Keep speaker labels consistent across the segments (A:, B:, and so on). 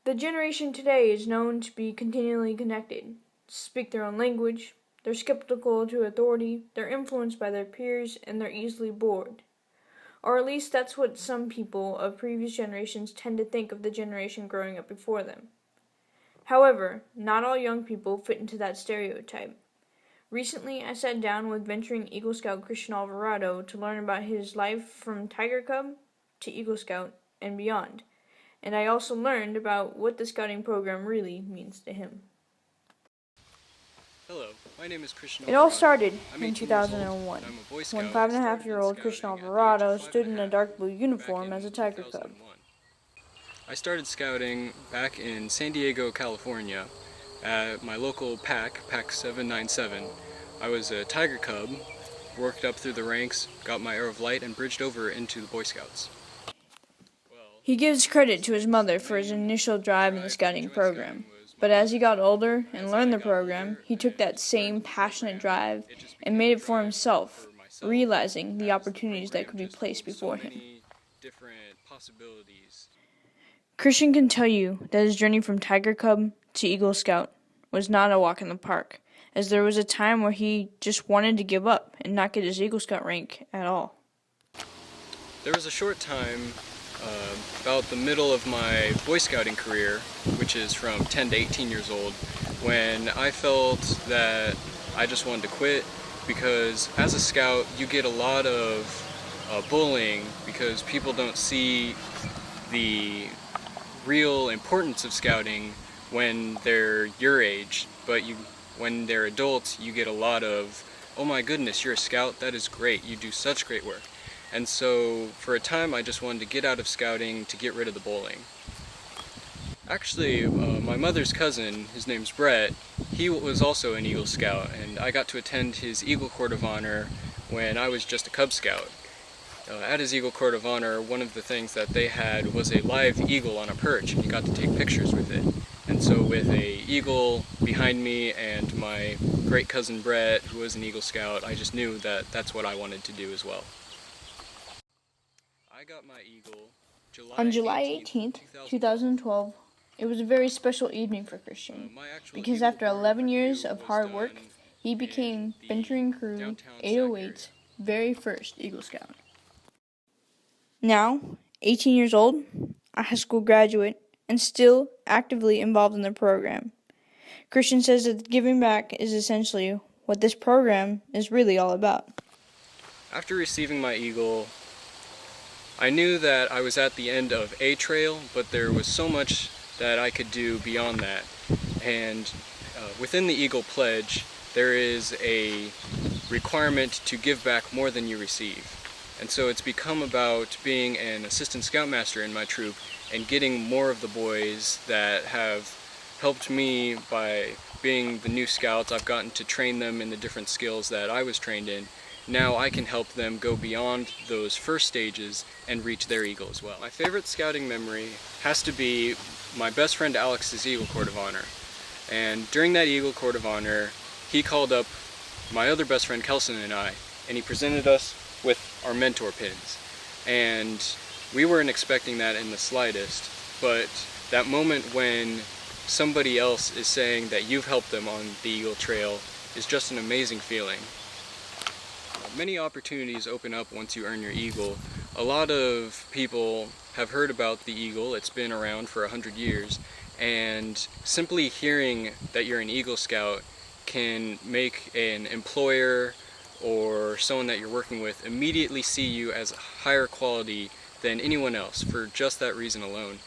A: The generation today is known to be continually connected, speak their own language, they're skeptical to authority, they're influenced by their peers, and they're easily bored. Or at least that's what some people of previous generations tend to think of the generation growing up before them. However, not all young people fit into that stereotype. Recently, I sat down with venturing Eagle Scout Christian Alvarado to learn about his life from Tiger Cub to Eagle Scout and beyond, and I also learned about what the scouting program really means to him.
B: Hello, my name is Christian
A: It all
B: Alvarado.
A: started
B: I'm
A: in
B: 18 years old,
A: 2001,
B: and I'm a Boy Scout.
A: when
B: I started
A: 5.5-year-old Christian
B: scouting at the age of
A: Alvarado
B: 5
A: stood
B: and
A: in
B: a
A: a
B: half
A: dark blue
B: back
A: uniform
B: in
A: as a Tiger Cub.
B: 2001. I started scouting back in San Diego, California, at my local pack 797. I was a Tiger Cub, worked up through the ranks, got my Arrow of Light, and bridged over into the Boy Scouts.
A: He gives credit to his mother for his initial drive in the scouting program, but as he got older and learned the program, he took that same passionate drive and made it for himself, realizing the opportunities that could be placed before him. Christian can tell you that his journey from Tiger Cub to Eagle Scout was not a walk in the park, as there was a time where he just wanted to give up and not get his Eagle Scout rank at all.
B: There was a short time, about the middle of my Boy Scouting career, which is from 10 to 18 years old, when I felt that I just wanted to quit, because as a scout you get a lot of bullying because people don't see the real importance of scouting when they're your age, but when they're adults you get a lot of, oh my goodness, you're a scout, that is great, you do such great work. And so for a time I just wanted to get out of scouting to get rid of the bullying. Actually, my mother's cousin, his name's Brett, he was also an Eagle Scout, and I got to attend his Eagle Court of Honor when I was just a Cub Scout. At his Eagle Court of Honor, one of the things that they had was a live eagle on a perch, and you got to take pictures with it. And so with a eagle behind me and my great cousin Brett, who was an Eagle Scout, I just knew that that's what I wanted to do as well. I got my eagle
A: On July 18th, 2012, it was a very special evening for Christian, because after 11 years of hard work, he became Venturing Crew 808's very first Eagle Scout. Now, 18 years old, a high school graduate, and still actively involved in the program, Christian says that giving back is essentially what this program is really all about.
B: After receiving my eagle, I knew that I was at the end of a trail, but there was so much that I could do beyond that. And within the Eagle Pledge, there is a requirement to give back more than you receive. And so it's become about being an assistant scoutmaster in my troop and getting more of the boys that have helped me by being the new scouts. I've gotten to train them in the different skills that I was trained in. Now I can help them go beyond those first stages and reach their eagle as well. My favorite scouting memory has to be my best friend Alex's Eagle Court of Honor. And during that Eagle Court of Honor, he called up my other best friend Kelson and I, and he presented us with our mentor pins. And we weren't expecting that in the slightest, but that moment when somebody else is saying that you've helped them on the Eagle Trail is just an amazing feeling. Many opportunities open up once you earn your eagle. A lot of people have heard about the eagle. It's been around for 100 years, and simply hearing that you're an Eagle Scout can make an employer or someone that you're working with immediately see you as higher quality than anyone else for just that reason alone.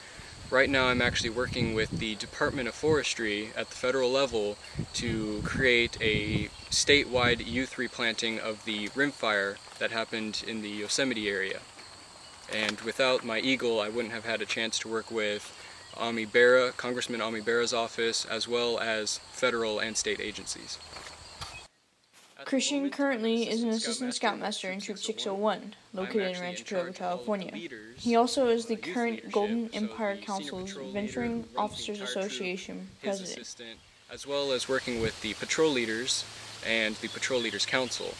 B: Right now I'm actually working with the Department of Forestry at the federal level to create a statewide youth replanting of the rimfire that happened in the Yosemite area. And without my eagle, I wouldn't have had a chance to work with Congressman Ami Bera's office, as well as federal and state agencies.
A: Christian currently is an assistant scoutmaster in Troop 601, located in Rancho Cordova, California. He also is the current Golden Empire Council's Venturing Officers Association president,
B: as well as working with the patrol leaders and the Patrol Leaders Council.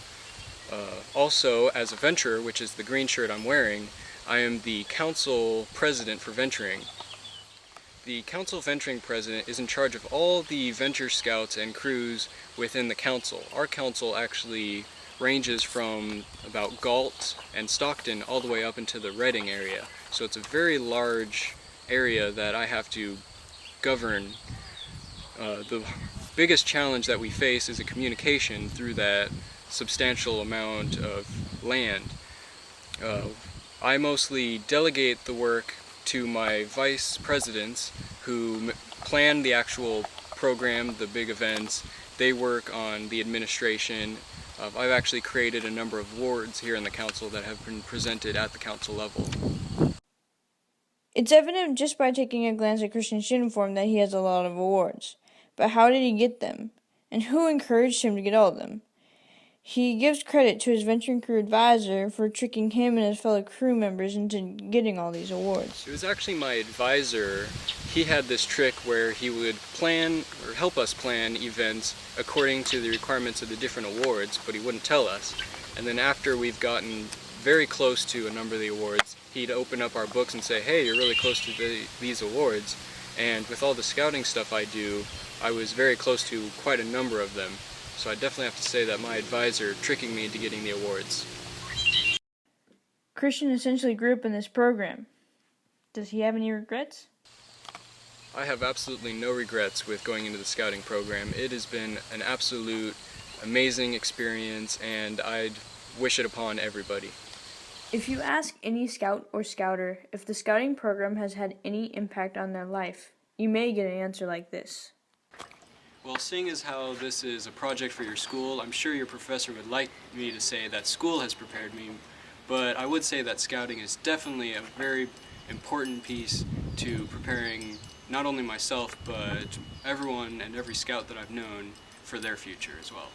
B: Also, as a venturer, which is the green shirt I'm wearing, I am the council president for venturing. the Council Venturing President is in charge of all the venture scouts and crews within the council. Our council actually ranges from about Galt and Stockton all the way up into the Reading area. So it's a very large area that I have to govern. The biggest challenge that we face is a communication through that substantial amount of land. I mostly delegate the work to my vice presidents who plan the actual program, the big events. They work on the administration. I've actually created a number of wards here in the council that have been presented at the council level.
A: It's evident just by taking a glance at Christian's uniform that he has a lot of awards. But how did he get them? And who encouraged him to get all of them? He gives credit to his venturing crew advisor for tricking him and his fellow crew members into getting all these awards.
B: It was actually my advisor. He had this trick where he would plan or help us plan events according to the requirements of the different awards, but he wouldn't tell us. And then after we've gotten very close to a number of the awards, he'd open up our books and say, hey, you're really close to these awards. And with all the scouting stuff I do, I was very close to quite a number of them. So I definitely have to say that my advisor tricking me into getting the awards.
A: Christian essentially grew up in this program. Does he have any regrets?
B: I have absolutely no regrets with going into the scouting program. It has been an absolute amazing experience, and I'd wish it upon everybody.
A: If you ask any scout or scouter if the scouting program has had any impact on their life, you may get an answer like this.
B: Well, seeing as how this is a project for your school, I'm sure your professor would like me to say that school has prepared me, but I would say that scouting is definitely a very important piece to preparing not only myself, but everyone and every scout that I've known for their future as well.